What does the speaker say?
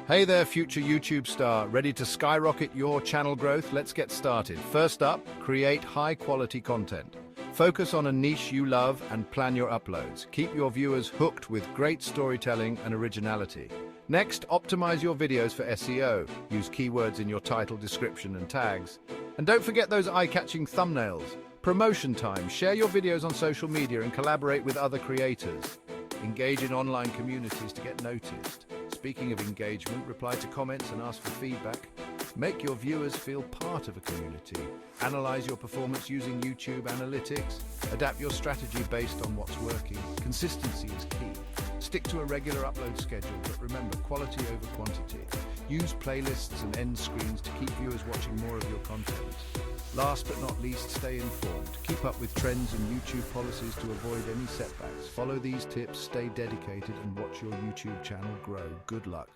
Hey there, future YouTube star. Ready to skyrocket your channel growth? Let's get started. First up, create high-quality content. Focus on a niche you love and plan your uploads. Keep your viewers hooked with great storytelling and originality. Next, optimize your videos for SEO. Use keywords in your title, description, and tags. And don't forget those eye-catching thumbnails. Promotion time. Share your videos on social media and collaborate with other creators. Engage in online communities to get noticed. Speaking of engagement, reply to comments and ask for feedback. Make your viewers feel part of a community. Analyze your performance using YouTube analytics. Adapt your strategy based on what's working. Consistency is key. Stick to a regular upload schedule, but remember, quality over quantity. Use playlists and end screens to keep viewers watching more of your content. Last but not least, stay informed. Keep up with trends and YouTube policies to avoid any setbacks. Follow these tips, stay dedicated, and watch your YouTube channel grow. Good luck.